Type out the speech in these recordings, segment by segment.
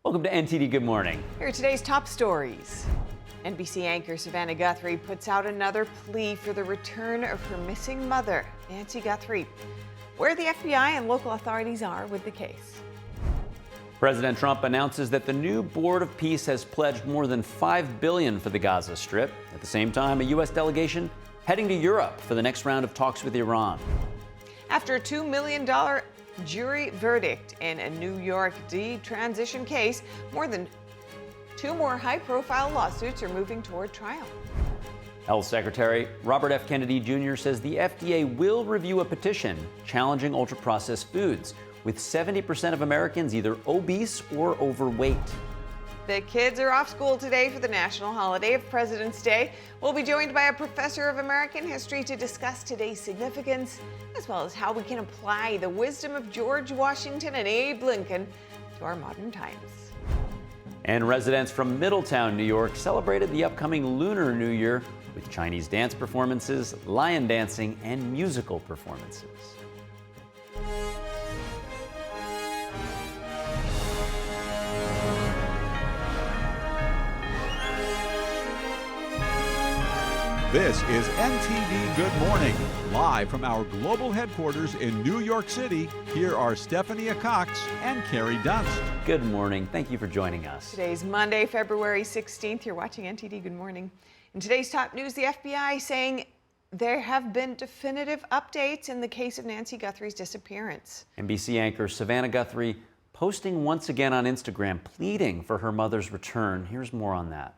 Welcome to NTD Good Morning. Here are today's top stories. NBC anchor Savannah Guthrie puts out another plea for the return of her missing mother, Nancy Guthrie. Where the FBI and local authorities are with the case. President Trump announces that the new Board of Peace has pledged more than $5 billion for the Gaza Strip. At the same time, a U.S. delegation heading to Europe for the next round of talks with Iran. After a $2 million jury verdict in a New York detransition case, more than 2 more high-profile lawsuits are moving toward trial. Health Secretary Robert F. Kennedy Jr. says the FDA will review a petition challenging ultra-processed foods, with 70% of Americans either obese or overweight. The kids are off school today for the national holiday of President's Day. We'll be joined by a professor of American history to discuss today's significance, as well as how we can apply the wisdom of George Washington and Abe Lincoln to our modern times. And residents from Middletown, New York, celebrated the upcoming Lunar New Year with Chinese dance performances, lion dancing, and musical performances. This is NTD Good Morning, live from our global headquarters in New York City. Here are Stephanie Cox and Carrie Dunst. Good morning. Thank you for joining us. Today's Monday, February 16th. You're watching NTD Good Morning. In today's top news, the FBI saying there have been definitive updates in the case of Nancy Guthrie's disappearance. NBC anchor Savannah Guthrie posting once again on Instagram, pleading for her mother's return. Here's more on that.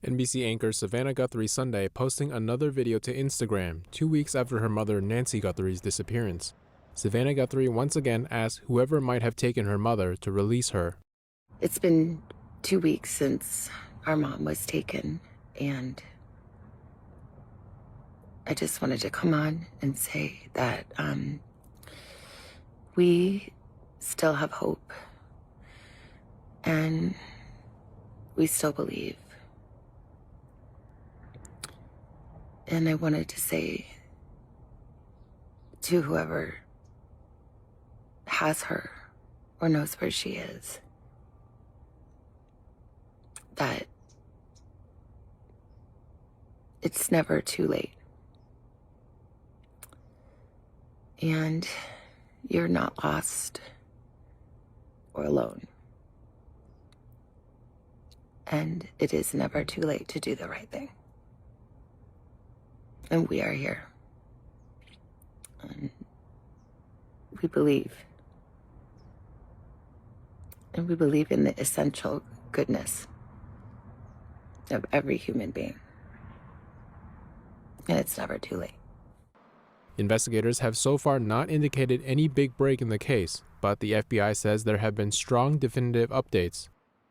NBC anchor Savannah Guthrie Sunday posting another video to Instagram 2 weeks after her mother Nancy Guthrie's disappearance. Savannah Guthrie once again asked whoever might have taken her mother to release her. It's been 2 weeks since our mom was taken, and I just wanted to come on and say that we still have hope, and we still believe. And I wanted to say to whoever has her or knows where she is that it's never too late. And you're not lost or alone. And it is never too late to do the right thing. And we are here. And we believe. And we believe in the essential goodness of every human being. And it's never too late. Investigators have so far not indicated any big break in the case, but the FBI says there have been strong definitive updates.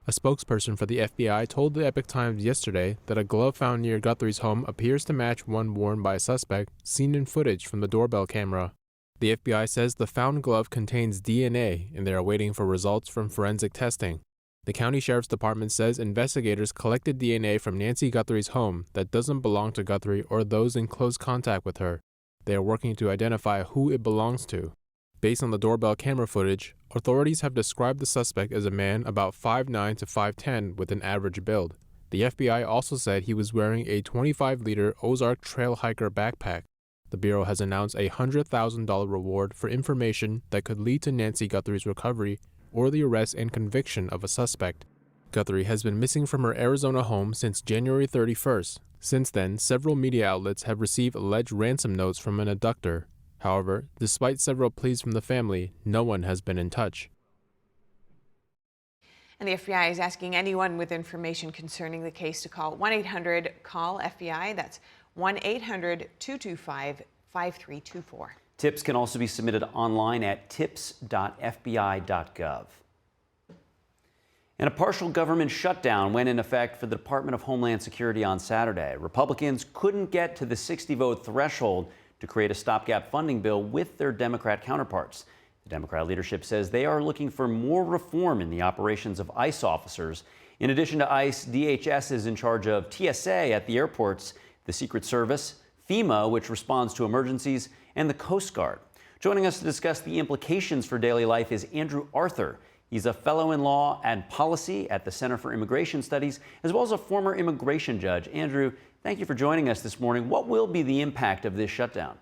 A spokesperson for the FBI told the Epoch Times yesterday that a glove found near Guthrie's home appears to match one worn by a suspect seen in footage from the doorbell camera. The FBI says the found glove contains DNA, and they are waiting for results from forensic testing. The county sheriff's department says investigators collected DNA from Nancy Guthrie's home that doesn't belong to Guthrie or those in close contact with her. They are working to identify who it belongs to. Based on the doorbell camera footage, authorities have described the suspect as a man about 5'9" to 5'10" with an average build. The FBI also said he was wearing a 25-liter Ozark Trail Hiker backpack. The Bureau has announced a $100,000 reward for information that could lead to Nancy Guthrie's recovery or the arrest and conviction of a suspect. Guthrie has been missing from her Arizona home since January 31st. Since then, several media outlets have received alleged ransom notes from an abductor. However, despite several pleas from the family, no one has been in touch. And the FBI is asking anyone with information concerning the case to call 1-800-CALL-FBI. That's 1-800-225-5324. Tips can also be submitted online at tips.fbi.gov. And a partial government shutdown went in effect for the Department of Homeland Security on Saturday. Republicans couldn't get to the 60-vote threshold to create a stopgap funding bill with their Democrat counterparts. The Democrat leadership says they are looking for more reform in the operations of ICE officers. In addition to ICE, DHS is in charge of TSA at the airports, the Secret Service, FEMA, which responds to emergencies, and the Coast Guard. Joining us to discuss the implications for daily life is Andrew Arthur. He's a fellow in law and policy at the Center for Immigration Studies, as well as a former immigration judge. Andrew, thank you for joining us this morning. What will be the impact of this shutdown?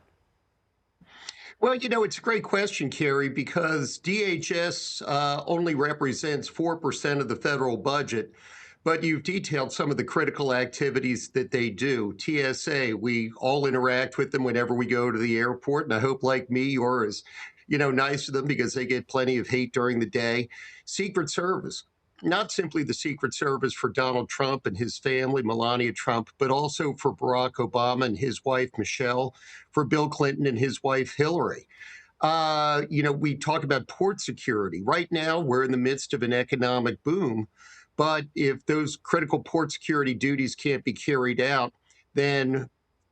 Well, it's a great question, Kerry, because DHS only represents 4% of the federal budget, but you've detailed some of the critical activities that they do. TSA, we all interact with them whenever we go to the airport, and I hope, like me, you're as, nice to them because they get plenty of hate during the day. Secret Service. Not simply the Secret Service for Donald Trump and his family, Melania Trump, but also for Barack Obama and his wife, Michelle, for Bill Clinton and his wife, Hillary. We talk about port security. Right now, we're in the midst of an economic boom, but if those critical port security duties can't be carried out, then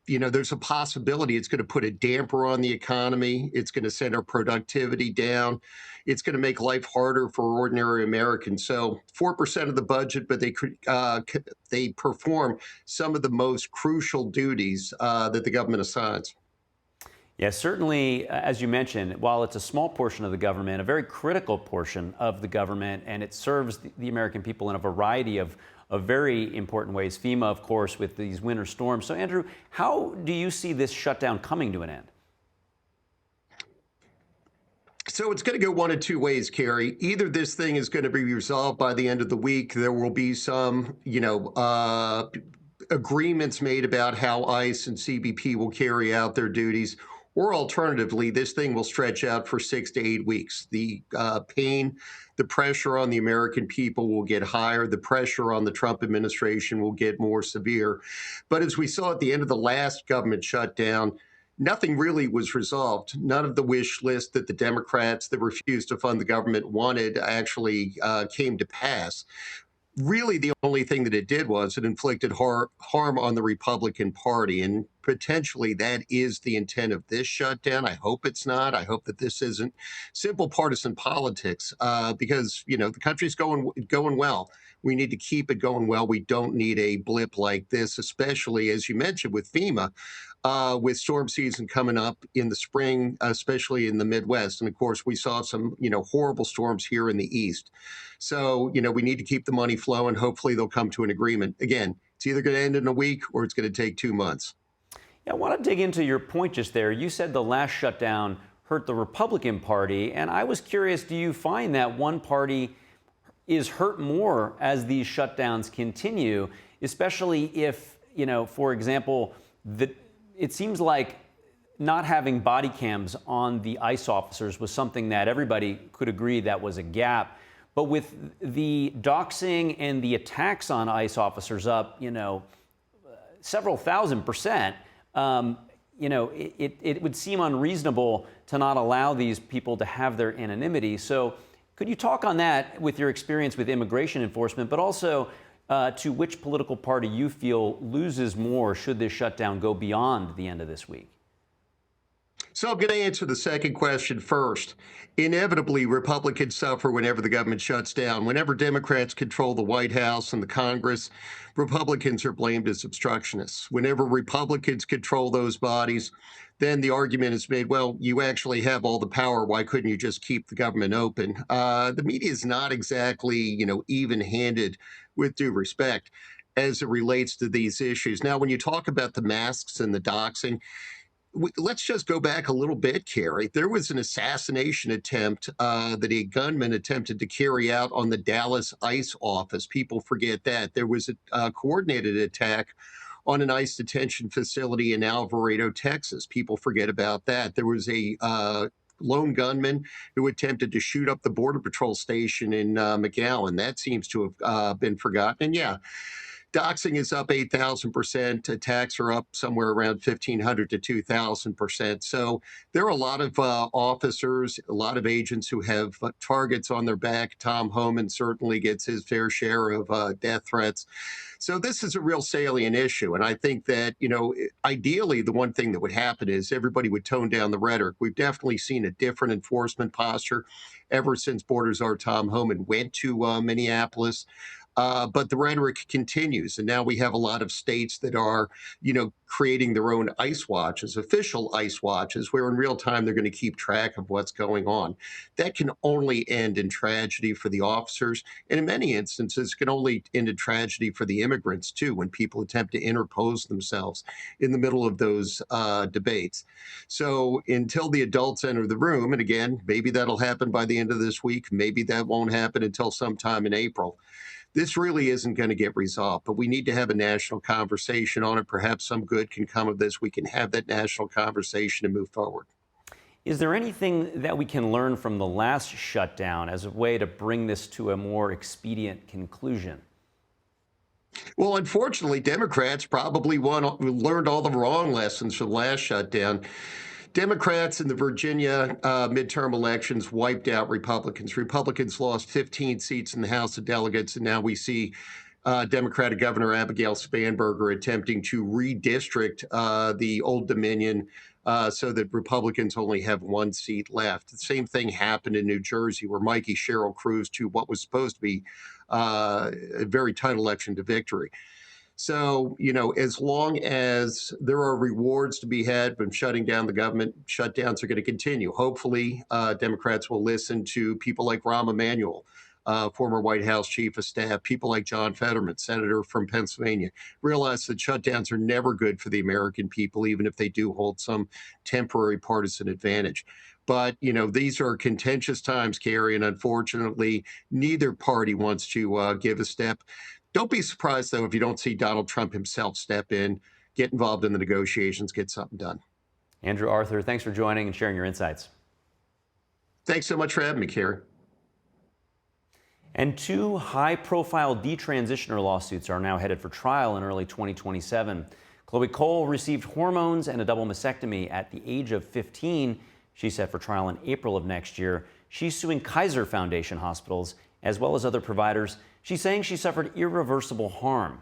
there's a possibility it's going to put a damper on the economy. It's going to send our productivity down. It's going to make life harder for ordinary Americans. So 4% of the budget, but they perform some of the most crucial duties that the government assigns. Yeah, certainly, as you mentioned, while it's a small portion of the government, a very critical portion of the government, and it serves the American people in a variety of very important ways. FEMA, of course, with these winter storms. So, Andrew, how do you see this shutdown coming to an end? So it's going to go one of two ways, Kerry. Either this thing is going to be resolved by the end of the week. There will be some, agreements made about how ICE and CBP will carry out their duties. Or alternatively, this thing will stretch out for 6 to 8 weeks. The pain, the pressure on the American people will get higher. The pressure on the Trump administration will get more severe. But as we saw at the end of the last government shutdown, nothing really was resolved. None of the wish list that the Democrats that refused to fund the government wanted actually came to pass. Really, the only thing that it did was it inflicted harm on the Republican Party. And potentially that is the intent of this shutdown. I hope it's not. I hope that this isn't simple partisan politics because, the country's going well. We need to keep it going well. We don't need a blip like this, especially, as you mentioned, with FEMA, with storm season coming up in the spring, especially in the Midwest. And of course, we saw some, horrible storms here in the East. So, we need to keep the money flowing. Hopefully they'll come to an agreement. Again, it's either going to end in a week or it's going to take 2 months. Yeah, I want to dig into your point just there. You said the last shutdown hurt the Republican Party. And I was curious, do you find that one party is hurt more as these shutdowns continue, especially if, for example, it seems like not having body cams on the ICE officers was something that everybody could agree that was a gap. But with the doxing and the attacks on ICE officers up, several thousand%, it would seem unreasonable to not allow these people to have their anonymity. So could you talk on that with your experience with immigration enforcement, but also to which political party you feel loses more should this shutdown go beyond the end of this week? So I'm going to answer the second question first. Inevitably, Republicans suffer whenever the government shuts down. Whenever Democrats control the White House and the Congress, Republicans are blamed as obstructionists. Whenever Republicans control those bodies, then the argument is made, well, you actually have all the power. Why couldn't you just keep the government open? The media is not exactly, even-handed, with due respect, as it relates to these issues. Now, when you talk about the masks and the doxing, let's just go back a little bit, Kerry. There was an assassination attempt that a gunman attempted to carry out on the Dallas ICE office. People forget that. There was a coordinated attack on an ICE detention facility in Alvarado, Texas. People forget about that. There was a lone gunman who attempted to shoot up the Border Patrol station in McAllen. That seems to have been forgotten. And yeah, doxing is up 8,000%. Attacks are up somewhere around 1,500 to 2,000%. So there are a lot of officers, a lot of agents who have targets on their back. Tom Homan certainly gets his fair share of death threats. So this is a real salient issue. And I think that, ideally, the one thing that would happen is everybody would tone down the rhetoric. We've definitely seen a different enforcement posture ever since Border Czar Tom Homan went to Minneapolis. But the rhetoric continues. And now we have a lot of states that are, creating their own ice watches, official ice watches, where in real time they're going to keep track of what's going on. That can only end in tragedy for the officers. And in many instances, it can only end in tragedy for the immigrants, too, when people attempt to interpose themselves in the middle of those debates. So until the adults enter the room, and again, maybe that'll happen by the end of this week, maybe that won't happen until sometime in April. This really isn't going to get resolved, but we need to have a national conversation on it. Perhaps some good can come of this. We can have that national conversation and move forward. Is there anything that we can learn from the last shutdown as a way to bring this to a more expedient conclusion? Well, unfortunately, Democrats probably learned all the wrong lessons from the last shutdown. Democrats in the Virginia midterm elections wiped out Republicans. Republicans lost 15 seats in the House of Delegates, and now we see Democratic Governor Abigail Spanberger attempting to redistrict the Old Dominion so that Republicans only have one seat left. The same thing happened in New Jersey, where Mikey Sherrill cruised to what was supposed to be a very tight election to victory. So, as long as there are rewards to be had from shutting down the government, shutdowns are going to continue. Hopefully, Democrats will listen to people like Rahm Emanuel, former White House chief of staff, people like John Fetterman, senator from Pennsylvania, realize that shutdowns are never good for the American people, even if they do hold some temporary partisan advantage. But, these are contentious times, Carrie, and unfortunately, neither party wants to give a step. Don't be surprised, though, if you don't see Donald Trump himself step in, get involved in the negotiations, get something done. Andrew Arthur, thanks for joining and sharing your insights. Thanks so much for having me, Carrie. And two high-profile detransitioner lawsuits are now headed for trial in early 2027. Chloe Cole received hormones and a double mastectomy at the age of 15. She's set for trial in April of next year. She's suing Kaiser Foundation hospitals as well as other providers. She's saying she suffered irreversible harm.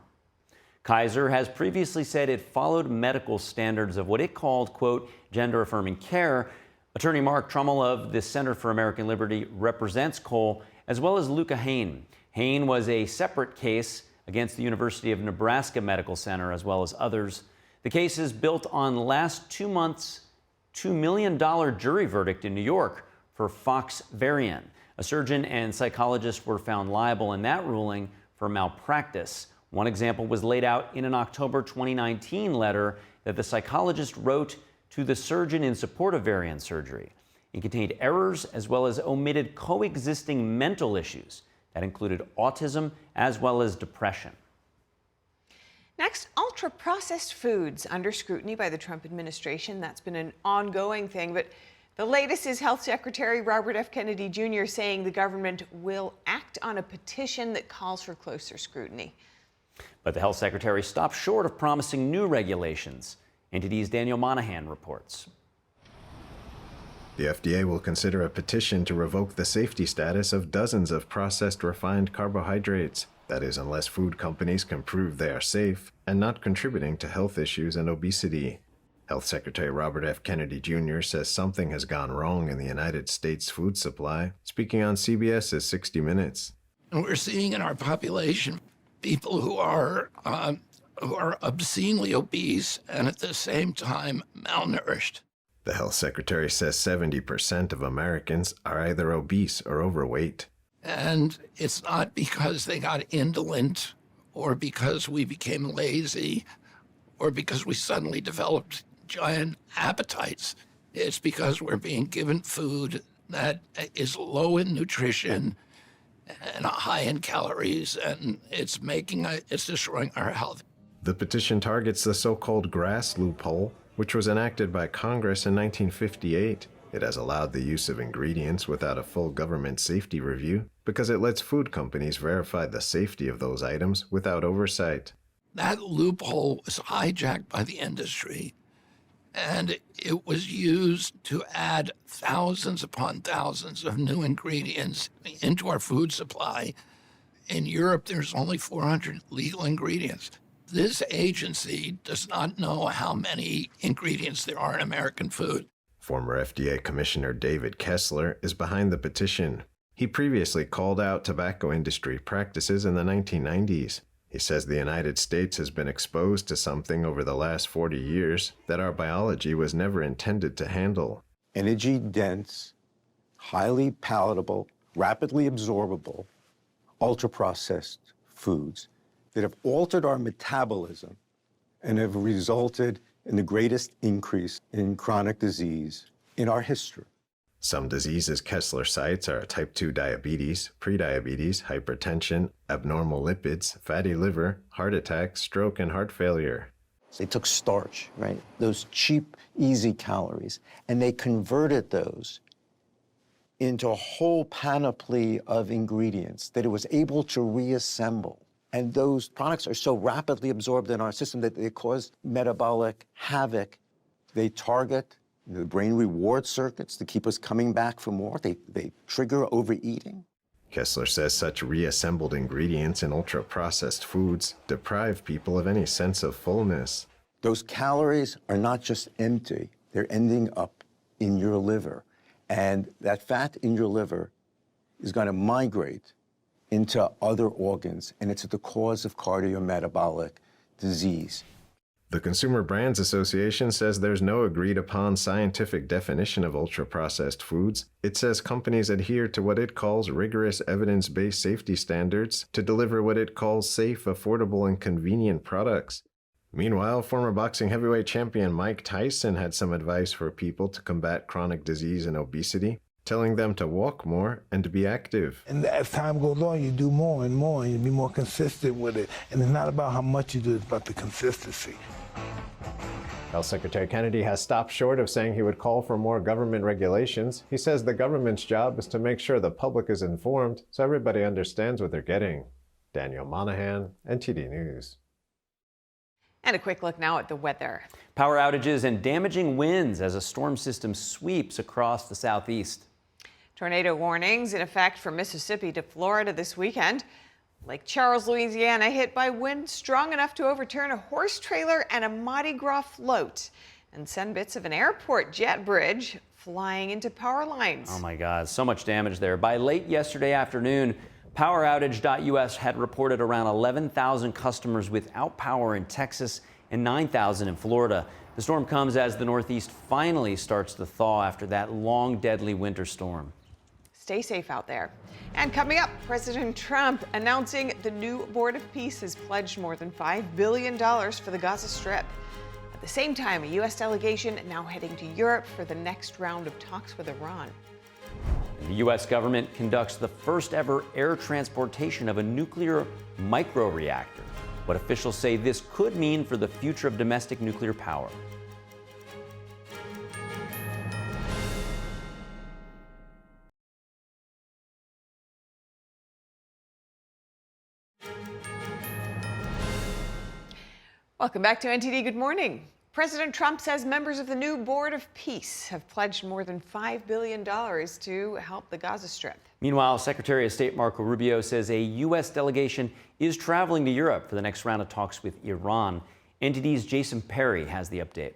Kaiser has previously said it followed medical standards of what it called, quote, gender-affirming care. Attorney Mark Trummel of the Center for American Liberty represents Cole, as well as Luca Hain. Hain was a separate case against the University of Nebraska Medical Center, as well as others. The case is built on last 2 months' $2 million jury verdict in New York for Fox Varian. A surgeon and psychologist were found liable in that ruling for malpractice. One example was laid out in an October 2019 letter that the psychologist wrote to the surgeon in support of Varian surgery. It contained errors as well as omitted coexisting mental issues that included autism as well as depression. Next, ultra-processed foods under scrutiny by the Trump administration. That's been an ongoing thing, but the latest is Health Secretary Robert F. Kennedy Jr. saying the government will act on a petition that calls for closer scrutiny. But the health secretary stopped short of promising new regulations. NTD's Daniel Monahan reports. The FDA will consider a petition to revoke the safety status of dozens of processed refined carbohydrates. That is, unless food companies can prove they are safe and not contributing to health issues and obesity. Health Secretary Robert F. Kennedy Jr. says something has gone wrong in the United States food supply, speaking on CBS's 60 Minutes. And we're seeing in our population people who are obscenely obese and at the same time malnourished. The health secretary says 70% of Americans are either obese or overweight. And it's not because they got indolent or because we became lazy or because we suddenly developed giant appetites. It's because we're being given food that is low in nutrition and high in calories, and it's destroying our health. The petition targets the so-called GRAS loophole, which was enacted by Congress in 1958. It has allowed the use of ingredients without a full government safety review because it lets food companies verify the safety of those items without oversight. That loophole was hijacked by the industry, and it was used to add thousands upon thousands of new ingredients into our food supply. In Europe, there's only 400 legal ingredients. This agency does not know how many ingredients there are in American food. Former FDA Commissioner David Kessler is behind the petition. He previously called out tobacco industry practices in the 1990s. He says the United States has been exposed to something over the last 40 years that our biology was never intended to handle. Energy-dense, highly palatable, rapidly absorbable, ultra-processed foods that have altered our metabolism and have resulted in the greatest increase in chronic disease in our history. Some diseases Kessler cites are type 2 diabetes, prediabetes, hypertension, abnormal lipids, fatty liver, heart attack, stroke, and heart failure. They took starch, right? Those cheap, easy calories, and they converted those into a whole panoply of ingredients that it was able to reassemble. And those products are so rapidly absorbed in our system that they cause metabolic havoc. They target the brain reward circuits to keep us coming back for more. They trigger overeating. Kessler says such reassembled ingredients in ultra-processed foods deprive people of any sense of fullness. Those calories are not just empty, they're ending up in your liver. And that fat in your liver is going to migrate into other organs, and it's at the cause of cardiometabolic disease. The Consumer Brands Association says there's no agreed-upon scientific definition of ultra-processed foods. It says companies adhere to what it calls rigorous evidence-based safety standards to deliver what it calls safe, affordable, and convenient products. Meanwhile, former boxing heavyweight champion Mike Tyson had some advice for people to combat chronic disease and obesity, telling them to walk more and to be active. And as time goes on, you do more and more, and you be more consistent with it. And it's not about how much you do, it's about the consistency. Health Secretary Kennedy has stopped short of saying he would call for more government regulations. He says the government's job is to make sure the public is informed so everybody understands what they're getting. Daniel Monahan, NTD News. And a quick look now at the weather. Power outages and damaging winds as a storm system sweeps across the southeast. Tornado warnings in effect from Mississippi to Florida this weekend. Lake Charles, Louisiana, hit by wind strong enough to overturn a horse trailer and a Mardi Gras float and send bits of an airport jet bridge flying into power lines. Oh my God, so much damage there. By late yesterday afternoon, PowerOutage.us had reported around 11,000 customers without power in Texas and 9,000 in Florida. The storm comes as the Northeast finally starts to thaw after that long, deadly winter storm. Stay safe out there. And coming up, President Trump announcing the new Board of Peace has pledged more than $5 billion for the Gaza Strip. At the same time, a U.S. delegation now heading to Europe for the next round of talks with Iran. The U.S. government conducts the first ever air transportation of a nuclear microreactor. What officials say this could mean for the future of domestic nuclear power. Welcome back to NTD Good Morning. President Trump says members of the new Board of Peace have pledged more than $5 billion to help the Gaza Strip. Meanwhile, Secretary of State Marco Rubio says a U.S. delegation is traveling to Europe for the next round of talks with Iran. NTD's Jason Perry has the update.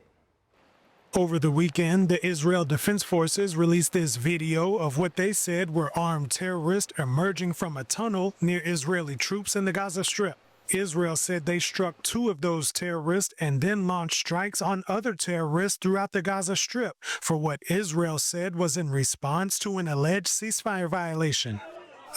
Over the weekend, the Israel Defense Forces released this video of what they said were armed terrorists emerging from a tunnel near Israeli troops in the Gaza Strip. Israel said they struck 2 of those terrorists and then launched strikes on other terrorists throughout the Gaza Strip for what Israel said was in response to an alleged ceasefire violation.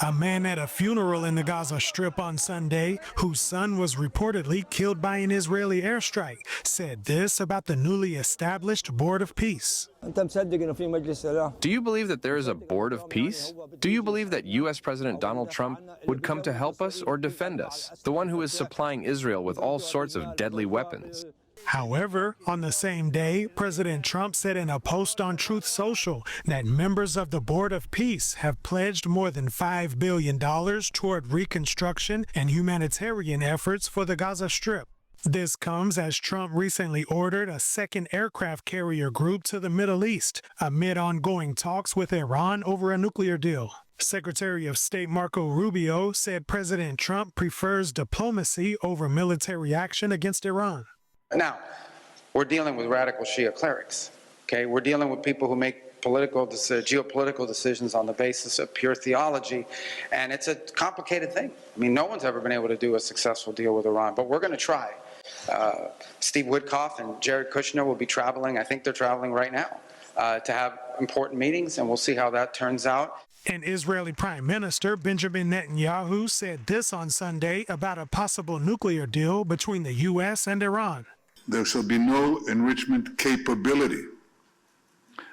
A man at a funeral in the Gaza Strip on Sunday, whose son was reportedly killed by an Israeli airstrike, said this about the newly established Board of Peace. Do you believe that there is a Board of Peace? Do you believe that U.S. President Donald Trump would come to help us or defend us, the one who is supplying Israel with all sorts of deadly weapons? However, on the same day, President Trump said in a post on Truth Social that members of the Board of Peace have pledged more than $5 billion toward reconstruction and humanitarian efforts for the Gaza Strip. This comes as Trump recently ordered a second aircraft carrier group to the Middle East amid ongoing talks with Iran over a nuclear deal. Secretary of State Marco Rubio said President Trump prefers diplomacy over military action against Iran. Now, we're dealing with radical Shia clerics, okay? We're dealing with people who make geopolitical decisions on the basis of pure theology. And it's a complicated thing. I mean, no one's ever been able to do a successful deal with Iran, but we're going to try. Steve Witkoff and Jared Kushner will be traveling. I think they're traveling right now to have important meetings, and we'll see how that turns out. And Israeli Prime Minister Benjamin Netanyahu said this on Sunday about a possible nuclear deal between the U.S. and Iran. There shall be no enrichment capability,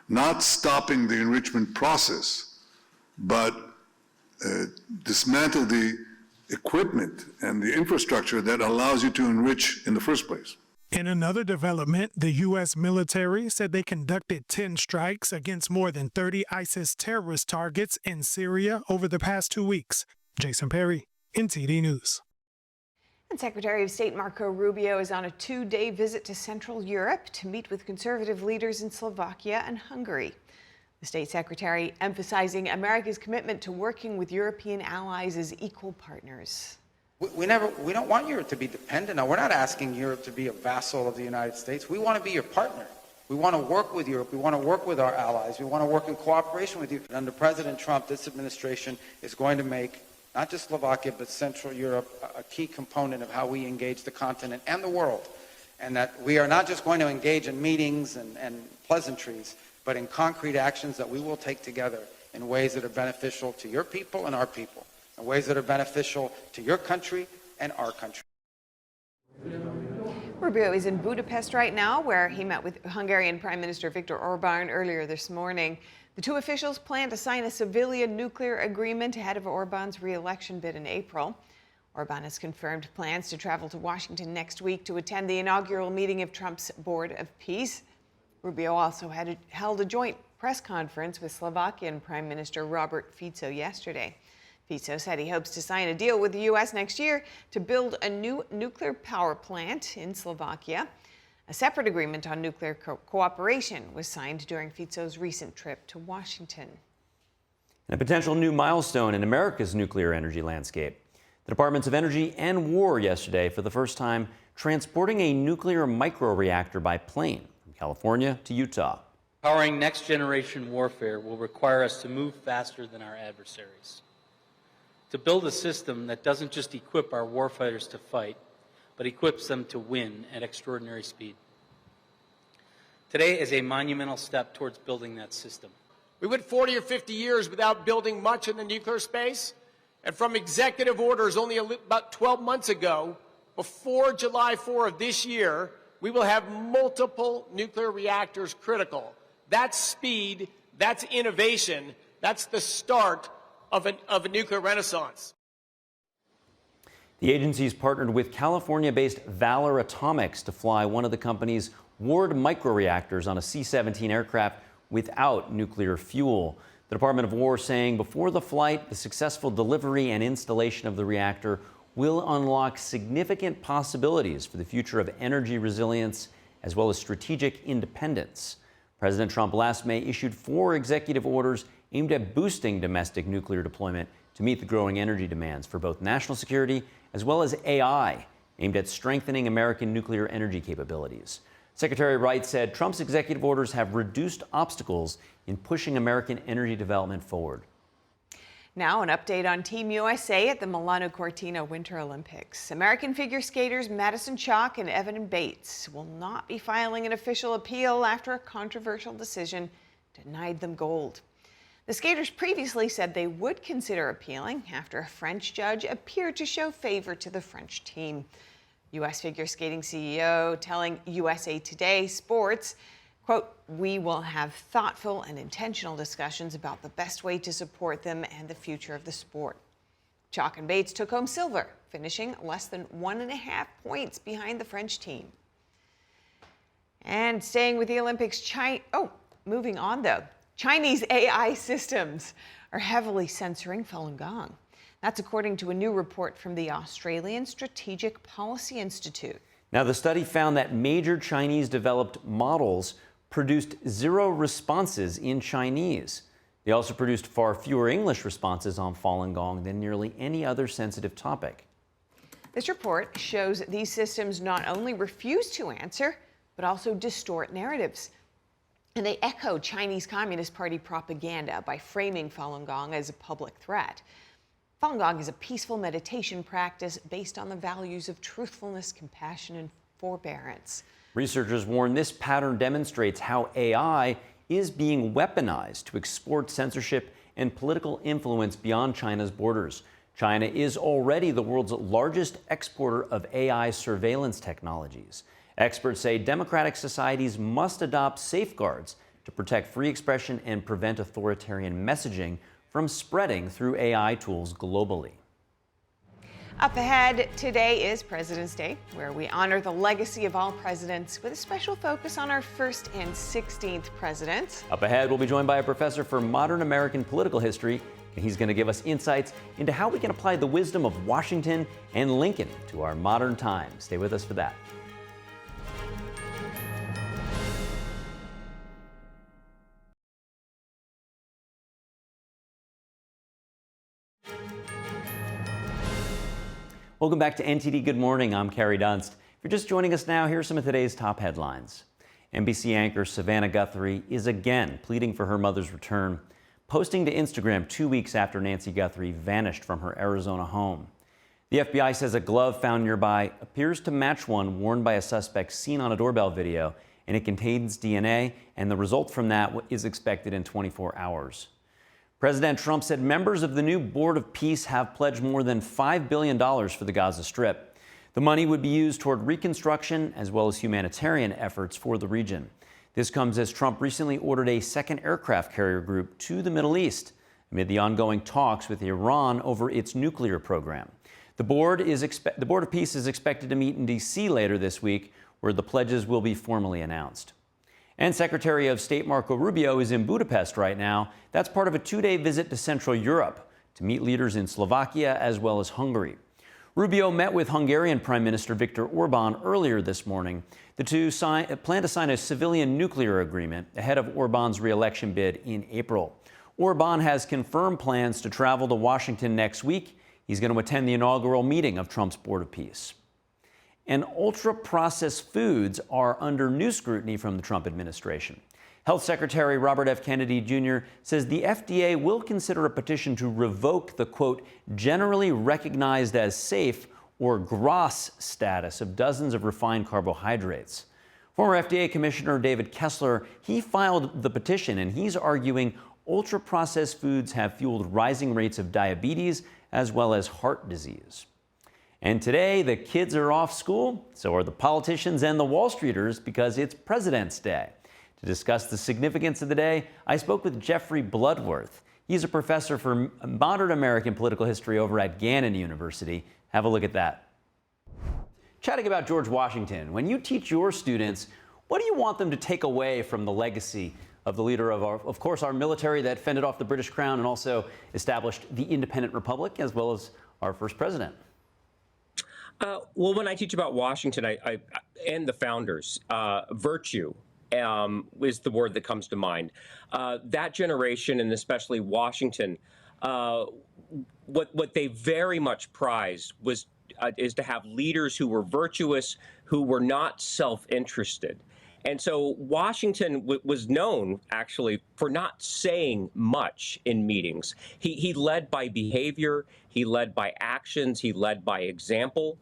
not stopping the enrichment process, but dismantle the equipment and the infrastructure that allows you to enrich in the first place. In another development, the U.S. military said they conducted 10 strikes against more than 30 ISIS terrorist targets in Syria over the past 2 weeks. Jason Perry, NTD News. And Secretary of State Marco Rubio is on a 2-day visit to Central Europe to meet with conservative leaders in Slovakia and Hungary. The state secretary emphasizing America's commitment to working with European allies as equal partners. We don't want Europe to be dependent. Now, we're not asking Europe to be a vassal of the United States. We want to be your partner. We want to work with Europe. We want to work with our allies. We want to work in cooperation with you. And under President Trump, this administration is going to make not just Slovakia, but Central Europe a key component of how we engage the continent and the world. And that we are not just going to engage in meetings and pleasantries, but in concrete actions that we will take together in ways that are beneficial to your people and our people. In ways that are beneficial to your country and our country. Rubio is in Budapest right now, where he met with Hungarian Prime Minister Viktor Orbán earlier this morning. The two officials plan to sign a civilian nuclear agreement ahead of Orbán's re-election bid in April. Orbán has confirmed plans to travel to Washington next week to attend the inaugural meeting of Trump's Board of Peace. Rubio also held a joint press conference with Slovakian Prime Minister Robert Fico yesterday. Fico said he hopes to sign a deal with the U.S. next year to build a new nuclear power plant in Slovakia. A separate agreement on nuclear cooperation was signed during Fico's recent trip to Washington. And a potential new milestone in America's nuclear energy landscape. The Departments of Energy and War yesterday, for the first time, transporting a nuclear microreactor by plane from California to Utah. Powering next-generation warfare will require us to move faster than our adversaries. To build a system that doesn't just equip our warfighters to fight, but equips them to win at extraordinary speed. Today is a monumental step towards building that system. We went 40 or 50 years without building much in the nuclear space, and from executive orders only about 12 months ago, before July 4 of this year, we will have multiple nuclear reactors critical. That's speed, that's innovation, that's the start of a nuclear renaissance. The agency's partnered with California-based Valor Atomics to fly one of the company's Ward microreactors on a C-17 aircraft without nuclear fuel. The Department of War saying before the flight, the successful delivery and installation of the reactor will unlock significant possibilities for the future of energy resilience as well as strategic independence. President Trump last May issued 4 executive orders aimed at boosting domestic nuclear deployment to meet the growing energy demands for both national security as well as AI, aimed at strengthening American nuclear energy capabilities. Secretary Wright said Trump's executive orders have reduced obstacles in pushing American energy development forward. Now an update on Team USA at the Milano Cortina Winter Olympics. American figure skaters Madison Chock and Evan Bates will not be filing an official appeal after a controversial decision denied them gold. The skaters previously said they would consider appealing after a French judge appeared to show favor to the French team. U.S. figure skating CEO telling USA Today Sports, quote, "We will have thoughtful and intentional discussions about the best way to support them and the future of the sport." Chock and Bates took home silver, finishing less than 1.5 points behind the French team. And staying with the Olympics, moving on though. Chinese AI systems are heavily censoring Falun Gong. That's according to a new report from the Australian Strategic Policy Institute. Now, the study found that major Chinese-developed models produced 0 responses in Chinese. They also produced far fewer English responses on Falun Gong than nearly any other sensitive topic. This report shows these systems not only refuse to answer, but also distort narratives. And they echo Chinese Communist Party propaganda by framing Falun Gong as a public threat. Falun Gong is a peaceful meditation practice based on the values of truthfulness, compassion, and forbearance. Researchers warn this pattern demonstrates how AI is being weaponized to export censorship and political influence beyond China's borders. China is already the world's largest exporter of AI surveillance technologies. Experts say democratic societies must adopt safeguards to protect free expression and prevent authoritarian messaging from spreading through AI tools globally. Up ahead, today is President's Day, where we honor the legacy of all presidents with a special focus on our first and 16th presidents. Up ahead, we'll be joined by a professor for modern American political history, and he's going to give us insights into how we can apply the wisdom of Washington and Lincoln to our modern times. Stay with us for that. Welcome back to NTD Good Morning. I'm Carrie Dunst. If you're just joining us now, here are some of today's top headlines. NBC anchor Savannah Guthrie is again pleading for her mother's return, posting to Instagram 2 weeks after Nancy Guthrie vanished from her Arizona home. The FBI says a glove found nearby appears to match one worn by a suspect seen on a doorbell video, and it contains DNA, and the result from that is expected in 24 hours. President Trump said members of the new Board of Peace have pledged more than $5 billion for the Gaza Strip. The money would be used toward reconstruction as well as humanitarian efforts for the region. This comes as Trump recently ordered a second aircraft carrier group to the Middle East amid the ongoing talks with Iran over its nuclear program. The Board of Peace is expected to meet in D.C. later this week, where the pledges will be formally announced. And Secretary of State Marco Rubio is in Budapest right now. That's part of a two-day visit to Central Europe to meet leaders in Slovakia as well as Hungary. Rubio met with Hungarian Prime Minister Viktor Orban earlier this morning. The two plan to sign a civilian nuclear agreement ahead of Orban's re-election bid in April. Orban has confirmed plans to travel to Washington next week. He's going to attend the inaugural meeting of Trump's Board of Peace. And ultra-processed foods are under new scrutiny from the Trump administration. Health Secretary Robert F. Kennedy Jr. says the FDA will consider a petition to revoke the, quote, generally recognized as safe, or GRAS status of dozens of refined carbohydrates. Former FDA Commissioner David Kessler, he filed the petition, and he's arguing ultra-processed foods have fueled rising rates of diabetes as well as heart disease. And today, the kids are off school, so are the politicians and the Wall Streeters, because it's President's Day. To discuss the significance of the day, I spoke with Jeffrey Bloodworth. He's a professor for modern American political history over at Gannon University. Have a look at that. Chatting about George Washington, when you teach your students, what do you want them to take away from the legacy of the leader of course, our military that fended off the British crown and also established the independent republic, as well as our first president? Well, when I teach about Washington and the founders, virtue is the word that comes to mind. That generation, and especially Washington, what they very much prized is to have leaders who were virtuous, who were not self-interested. And so Washington was known, actually, for not saying much in meetings. He led by behavior, he led by actions, he led by example.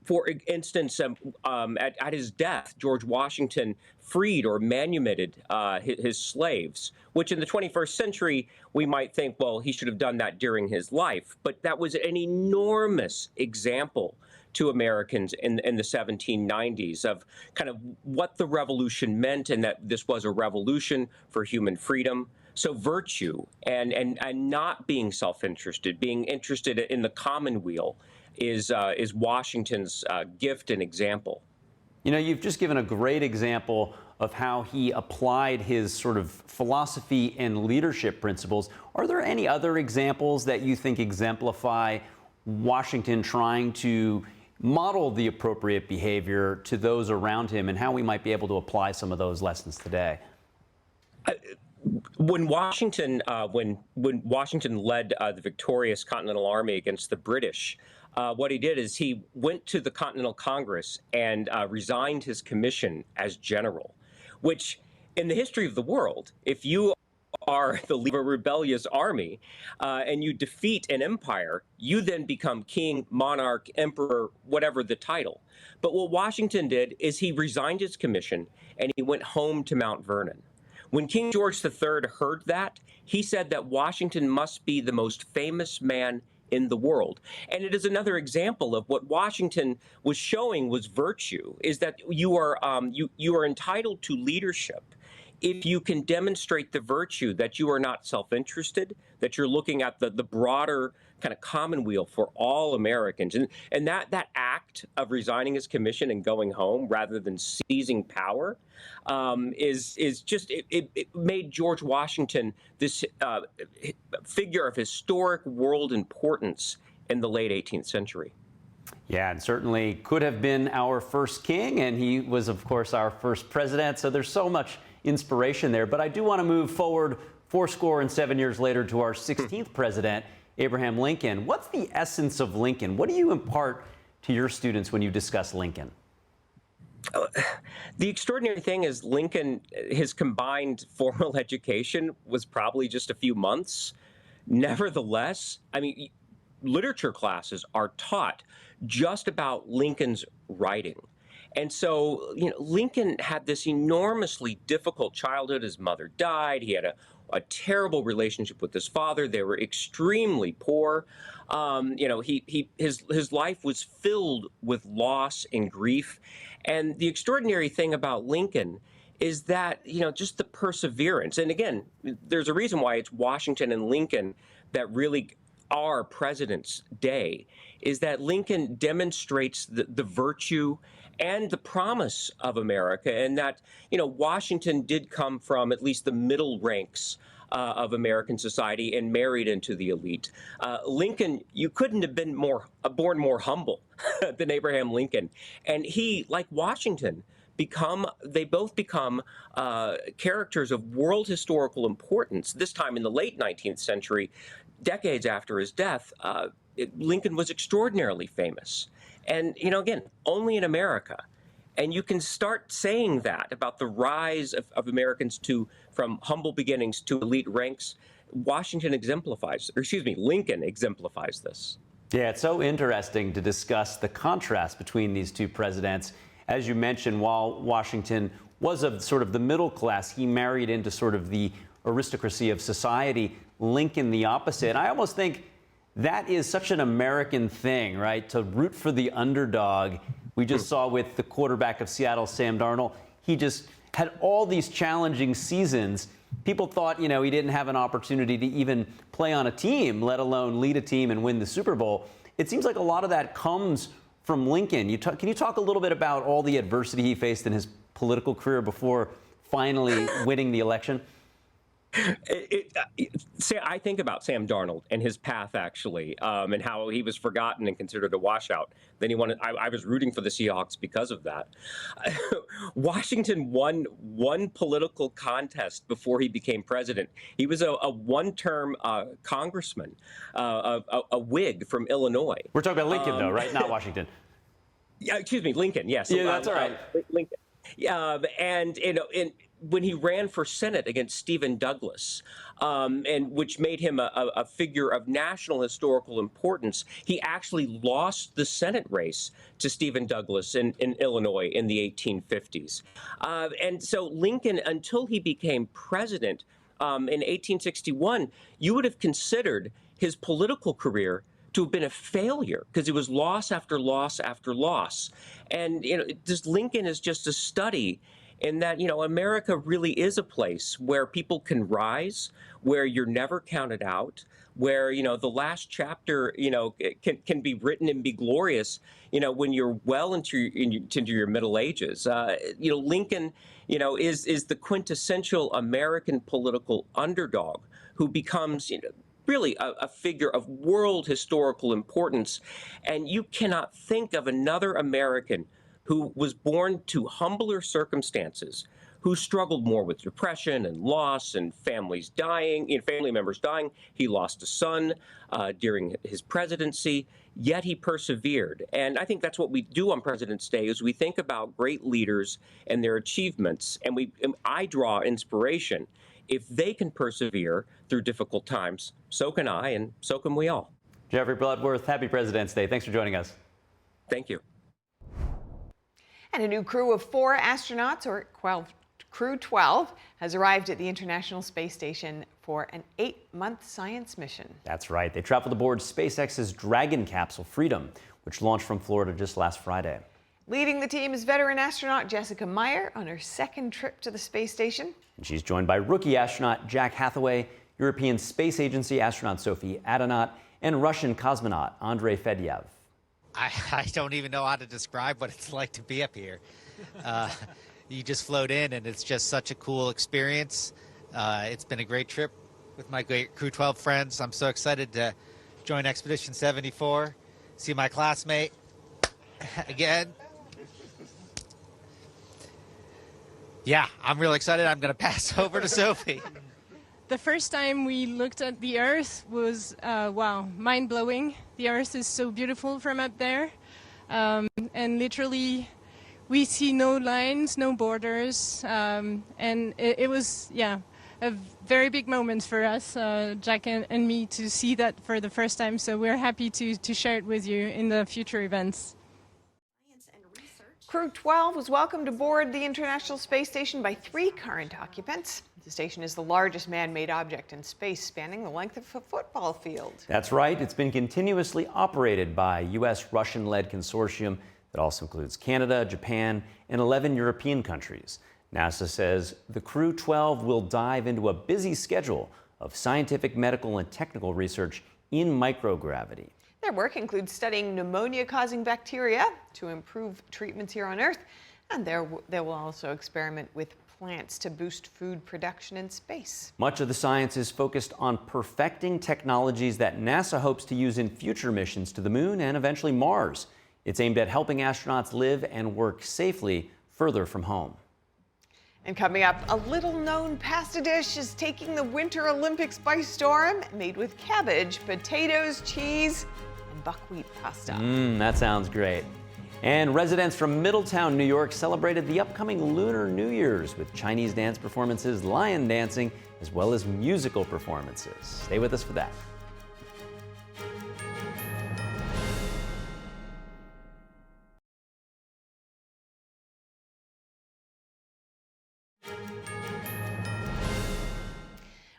For instance, at his death, George Washington freed or manumitted his slaves, which in the 21st century, we might think, well, he should have done that during his life. But that was an enormous example to Americans in the 1790s of kind of what the revolution meant, and that this was a revolution for human freedom. So virtue and not being self-interested, being interested in the commonweal is Washington's gift and example. You know, you've just given a great example of how he applied his sort of philosophy and leadership principles. Are there any other examples that you think exemplify Washington trying to model the appropriate behavior to those around him, and how we might be able to apply some of those lessons today? When Washington led the victorious Continental Army against the British, what he did is he went to the Continental Congress and resigned his commission as general, which in the history of the world, if you are the leader of a rebellious army and you defeat an empire, you then become king, monarch, emperor, whatever the title. But what Washington did is he resigned his commission and he went home to Mount Vernon. When King George III heard that, he said that Washington must be the most famous man in the world. And it is another example of what Washington was showing was virtue, is that you are entitled to leadership if you can demonstrate the virtue that you are not self-interested, that you're looking at the broader kind of commonweal for all Americans. And that act of resigning his commission and going home rather than seizing power is just, it made George Washington this figure of historic world importance in the late 18th century. Yeah, and certainly could have been our first king, and he was, of course, our first president. So there's so much inspiration there. But I do want to move forward 7 years later to our 16th president, Abraham Lincoln. What's the essence of Lincoln? What do you impart to your students when you discuss Lincoln? The extraordinary thing is Lincoln, his combined formal education was probably just a few months. Nevertheless, I mean, literature classes are taught just about Lincoln's writing. And so, Lincoln had this enormously difficult childhood. His mother died. He had a terrible relationship with his father. They were extremely poor. His life was filled with loss and grief. And the extraordinary thing about Lincoln is that, just the perseverance. And again, there's a reason why it's Washington and Lincoln that really are President's Day, is that Lincoln demonstrates the virtue and the promise of America, and that, Washington did come from at least the middle ranks of American society and married into the elite. Lincoln, you couldn't have been born more humble than Abraham Lincoln. And he, like Washington, they both become characters of world historical importance. This time in the late 19th century, decades after his death, Lincoln was extraordinarily famous. And, again, only in America. And you can start saying that about the rise of Americans from humble beginnings to elite ranks. Lincoln exemplifies this. Yeah, it's so interesting to discuss the contrast between these two presidents. As you mentioned, while Washington was of sort of the middle class, he married into sort of the aristocracy of society. Lincoln, the opposite. And I almost think that is such an American thing, right? To root for the underdog. We just saw with the quarterback of Seattle, Sam Darnold. He just had all these challenging seasons. People thought, he didn't have an opportunity to even play on a team, let alone lead a team and win the Super Bowl. It seems like a lot of that comes from Lincoln. Can you talk a little bit about all the adversity he faced in his political career before finally winning the election? I think about Sam Darnold and his path, actually, and how he was forgotten and considered a washout. Then I was rooting for the Seahawks because of that. Washington won one political contest before he became president. He was a one-term congressman, a Whig from Illinois. We're talking about Lincoln, though, right? Not Washington. Yeah, excuse me, Lincoln, yes. Yeah, that's all right. Lincoln. And when he ran for Senate against Stephen Douglas, and which made him a figure of national historical importance, he actually lost the Senate race to Stephen Douglas in Illinois in the 1850s. And so Lincoln, until he became president in 1861, you would have considered his political career to have been a failure because it was loss after loss after loss. And, Lincoln is just a study in that, America really is a place where people can rise, where you're never counted out, where, the last chapter, can be written and be glorious, when you're well into your middle ages. Lincoln, is the quintessential American political underdog who becomes, really a figure of world historical importance. And you cannot think of another American who was born to humbler circumstances, who struggled more with depression and loss and families dying, family members dying. He lost a son during his presidency, yet he persevered. And I think that's what we do on President's Day is we think about great leaders and their achievements, and I draw inspiration. If they can persevere through difficult times, so can I, and so can we all. Jeffrey Bloodworth, happy President's Day. Thanks for joining us. Thank you. And a new crew of 4 astronauts, or Crew 12, has arrived at the International Space Station for an 8-month science mission. That's right. They traveled aboard SpaceX's Dragon capsule Freedom, which launched from Florida just last Friday. Leading the team is veteran astronaut Jessica Meyer on her 2nd trip to the space station. And she's joined by rookie astronaut Jack Hathaway, European Space Agency astronaut Sophie Adonaut, and Russian cosmonaut Andrei Fedyev. I don't even know how to describe what it's like to be up here. You just float in, and it's just such a cool experience. It's been a great trip with my great Crew 12 friends. I'm so excited to join Expedition 74, see my classmate again. Yeah, I'm really excited. I'm going to pass over to Sophie. The first time we looked at the Earth was, wow, mind-blowing. The Earth is so beautiful from up there. And literally, we see no lines, no borders. And it was, yeah, a very big moment for us, Jack and me, to see that for the first time. So we're happy to share it with you in the future events. Crew 12 was welcomed aboard the International Space Station by 3 current occupants. The station is the largest man-made object in space, spanning the length of a football field. That's right. It's been continuously operated by U.S.-Russian-led consortium that also includes Canada, Japan, and 11 European countries. NASA says the Crew 12 will dive into a busy schedule of scientific, medical, and technical research in microgravity. Their work includes studying pneumonia-causing bacteria to improve treatments here on Earth, and they will also experiment with plants to boost food production in space. Much of the science is focused on perfecting technologies that NASA hopes to use in future missions to the Moon and eventually Mars. It's aimed at helping astronauts live and work safely further from home. And coming up, a little-known pasta dish is taking the Winter Olympics by storm, made with cabbage, potatoes, cheese, and buckwheat pasta. That sounds great. And residents from Middletown, New York celebrated the upcoming Lunar New Year's with Chinese dance performances, lion dancing, as well as musical performances. Stay with us for that.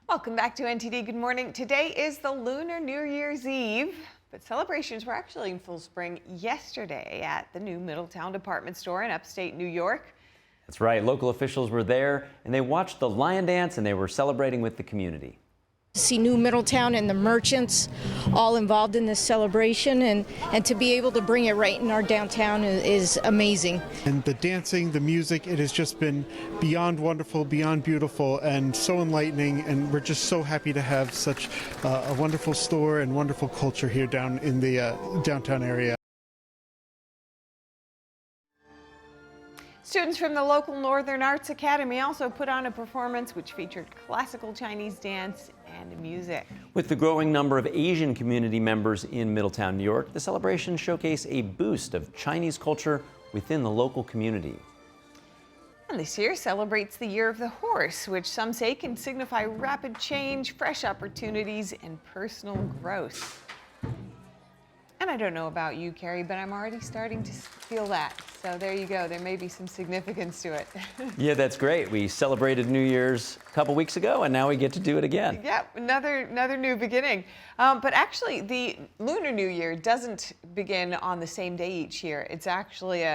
Welcome back to NTD Good Morning. Today is the Lunar New Year's Eve, but celebrations were actually in full spring yesterday at the new Middletown department store in upstate New York. That's right. Local officials were there and they watched the lion dance and they were celebrating with the community. See New Middletown and the merchants all involved in this celebration, and to be able to bring it right in our downtown is amazing. And the dancing, the music, it has just been beyond wonderful, beyond beautiful, and so enlightening, and we're just so happy to have such a wonderful store and wonderful culture here down in the downtown area. Students from the local Northern Arts Academy also put on a performance which featured classical Chinese dance and music. With the growing number of Asian community members in Middletown, New York, the celebration showcased a boost of Chinese culture within the local community. And this year celebrates the Year of the Horse, which some say can signify rapid change, fresh opportunities, and personal growth. And I don't know about you, Carrie, but I'm already starting to feel that. So there you go. There may be some significance to it. Yeah, that's great. We celebrated New Year's a couple weeks ago, and now we get to do it again. Yeah, another new beginning. But actually, the Lunar New Year doesn't begin on the same day each year. It's actually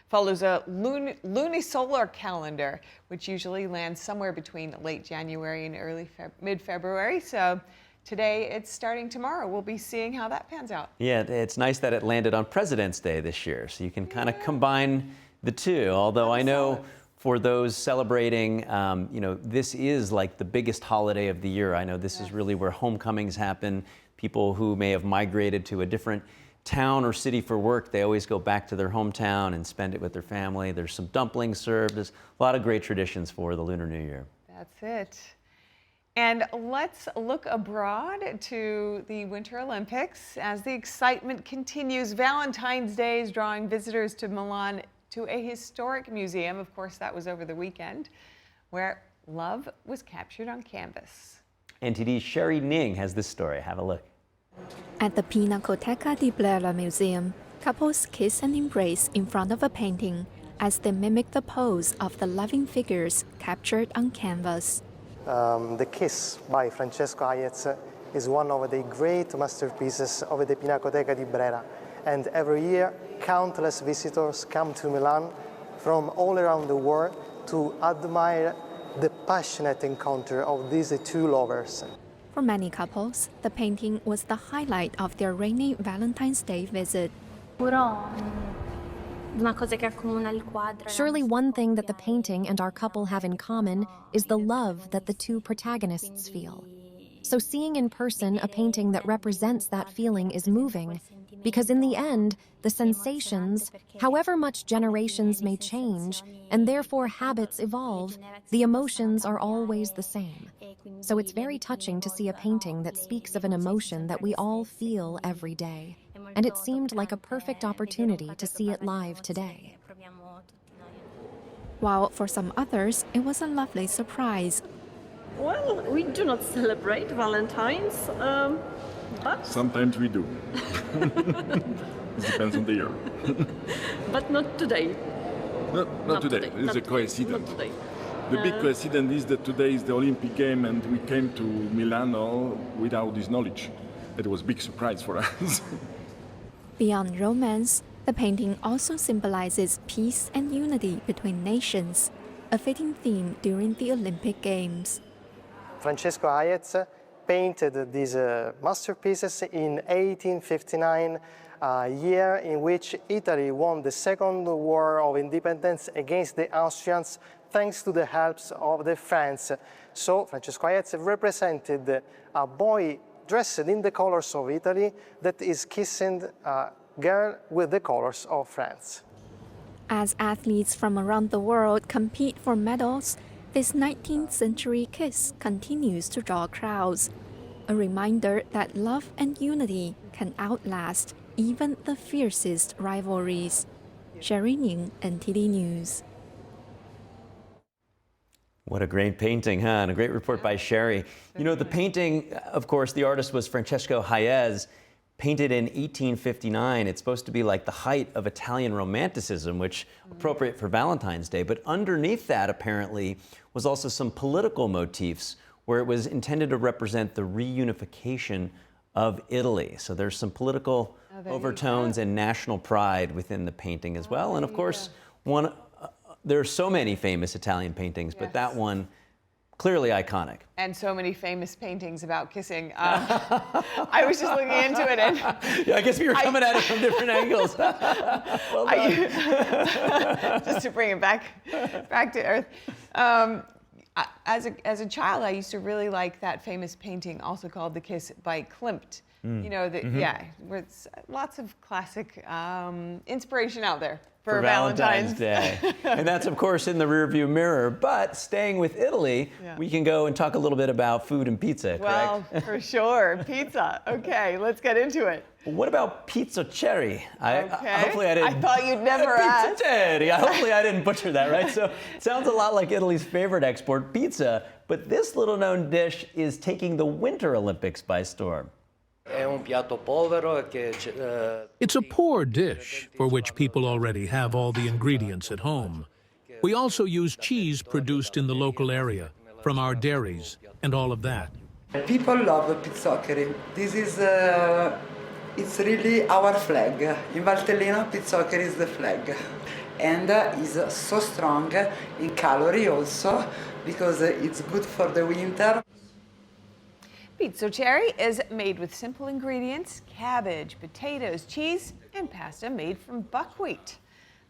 follows a lunisolar calendar, which usually lands somewhere between late January and early mid-February. So today, it's starting tomorrow. We'll be seeing how that pans out. Yeah, it's nice that it landed on President's Day this year, so you can kind of combine the two. Although I know for those celebrating, this is like the biggest holiday of the year. I know this is really where homecomings happen. People who may have migrated to a different town or city for work, they always go back to their hometown and spend it with their family. There's some dumplings served. There's a lot of great traditions for the Lunar New Year. That's it. And let's look abroad to the Winter Olympics as the excitement continues. Valentine's Day is drawing visitors to Milan to a historic museum. Of course, that was over the weekend, where love was captured on canvas. NTD's Sherry Ning has this story. Have a look. At the Pinacoteca di Brera Museum, couples kiss and embrace in front of a painting as they mimic the pose of the loving figures captured on canvas. The Kiss by Francesco Hayez is one of the great masterpieces of the Pinacoteca di Brera. And every year, countless visitors come to Milan from all around the world to admire the passionate encounter of these two lovers. For many couples, the painting was the highlight of their rainy Valentine's Day visit. Surely one thing that the painting and our couple have in common is the love that the two protagonists feel. So seeing in person a painting that represents that feeling is moving, because in the end, the sensations, however much generations may change, and therefore habits evolve, the emotions are always the same. So it's very touching to see a painting that speaks of an emotion that we all feel every day. And it seemed like a perfect opportunity to see it live today. While for some others, it was a lovely surprise. Well, we do not celebrate Valentine's, but... Sometimes we do. It depends on the year. But not today. Not today. It's a coincidence. The big coincidence is that today is the Olympic game and we came to Milano without this knowledge. It was a big surprise for us. Beyond romance, the painting also symbolizes peace and unity between nations, a fitting theme during the Olympic Games. Francesco Hayez painted these masterpieces in 1859, year in which Italy won the Second War of Independence against the Austrians thanks to the help of the France. So Francesco Hayez represented a boy dressed in the colors of Italy that is kissing a girl with the colors of France. As athletes from around the world compete for medals, this 19th century kiss continues to draw crowds, a reminder that love and unity can outlast even the fiercest rivalries. Sherry Ning, NTD News. What a great painting, huh? And a great report by Sherry. You know, the painting, of course, the artist was Francesco Hayez, painted in 1859. It's supposed to be like the height of Italian Romanticism, which appropriate for Valentine's Day. But underneath that, apparently, was also some political motifs where it was intended to represent the reunification of Italy. So there's some political overtones and national pride within the painting as well. And of course, there are so many famous Italian paintings, but that one, clearly iconic. And so many famous paintings about kissing. I was just looking into it, and yeah, I guess we were coming at it from different angles. Well done. Just to bring it back to earth. As a child, I used to really like that famous painting, also called "The Kiss" by Klimt. You know, where lots of classic inspiration out there for Valentine's Day. And that's, of course, in the rearview mirror. But staying with Italy, we can go and talk a little bit about food and pizza, correct? Well, for sure. Pizza. Okay, let's get into it. Well, what about Pizzoccheri? Hopefully I didn't. I thought you'd never ask. Pizzoccheri. Hopefully I didn't butcher that, right? So it sounds a lot like Italy's favorite export, pizza. But this little-known dish is taking the Winter Olympics by storm. It's a poor dish for which people already have all the ingredients at home. We also use cheese produced in the local area, from our dairies, and all of that. People love Pizzoccheri. This is, it's really our flag. In Valtellina, Pizzoccheri is the flag. And is so strong in calorie also, because it's good for the winter. Pizzoccheri is made with simple ingredients: cabbage, potatoes, cheese, and pasta made from buckwheat.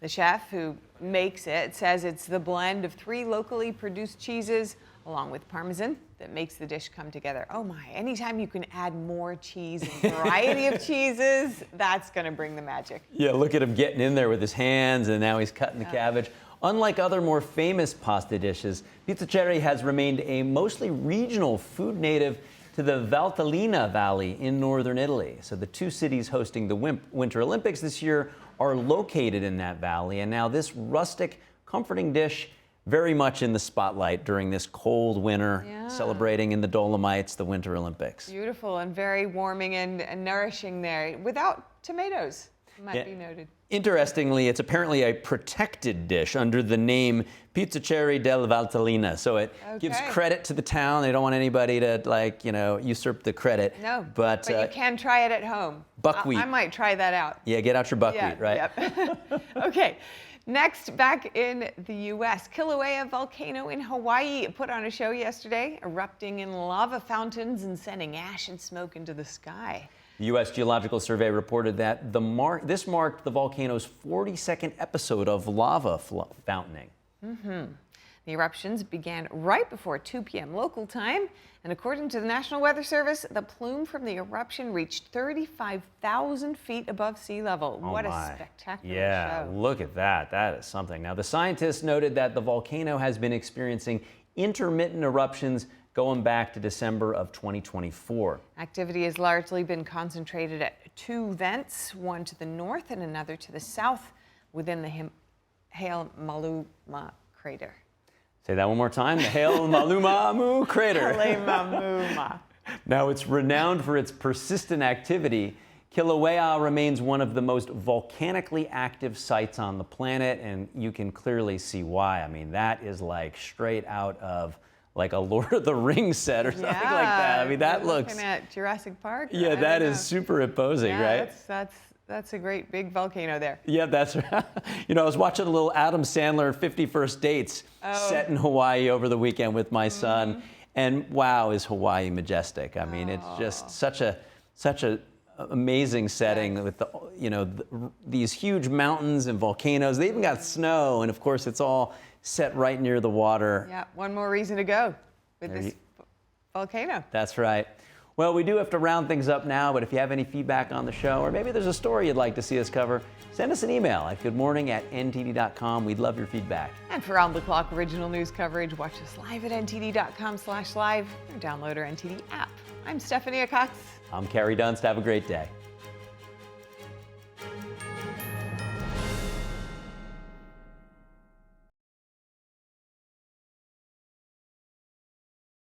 The chef who makes it says it's the blend of 3 locally produced cheeses, along with Parmesan, that makes the dish come together. Oh my, anytime you can add more cheese and variety of cheeses, that's going to bring the magic. Yeah, look at him getting in there with his hands, and now he's cutting the cabbage. Unlike other more famous pasta dishes, Pizzoccheri has remained a mostly regional food native to the Valtellina Valley in northern Italy. So the two cities hosting the Winter Olympics this year are located in that valley, and now this rustic, comforting dish very much in the spotlight during this cold winter, celebrating in the Dolomites the Winter Olympics. Beautiful and very warming and nourishing there, without tomatoes, might be noted. Interestingly, it's apparently a protected dish under the name Pizzoccheri del Valtellina. So it gives credit to the town. They don't want anybody to, like, you know, usurp the credit. No, but you can try it at home. Buckwheat. I might try that out. Yeah, get out your buckwheat, right? Yep. Okay. Next, back in the U.S., Kilauea Volcano in Hawaii put on a show yesterday, erupting in lava fountains and sending ash and smoke into the sky. The U.S. Geological Survey reported that this marked the volcano's 42nd episode of lava fountaining. The eruptions began right before 2 p.m. local time, and according to the National Weather Service, the plume from the eruption reached 35,000 feet above sea level. What a spectacular show. Look at that. That is something. Now, the scientists noted that the volcano has been experiencing intermittent eruptions going back to December of 2024. Activity has largely been concentrated at 2 vents, one to the north and another to the south within the Hail Maluma crater. Say that one more time. The Hail Maluma crater. Now, it's renowned for its persistent activity. Kilauea remains one of the most volcanically active sites on the planet, and you can clearly see why. I mean, that is like straight out of like a Lord of the Rings set or something like that. I mean, that looks... Looking at Jurassic Park? Yeah, that is super imposing, right? That's a great big volcano there. Yeah, that's right. You know, I was watching a little Adam Sandler 51st Dates set in Hawaii over the weekend with my son, and wow, is Hawaii majestic. I mean, it's just such a amazing setting with these huge mountains and volcanoes. They even got snow, and of course, it's all set right near the water. Yeah, one more reason to go with this volcano. That's right. Well, we do have to round things up now, but if you have any feedback on the show, or maybe there's a story you'd like to see us cover, send us an email at goodmorning@ntd.com. We'd love your feedback. And for round-the-clock original news coverage, watch us live at ntd.com/live or download our NTD app. I'm Stephanie Cox. I'm Carrie Dunst. Have a great day.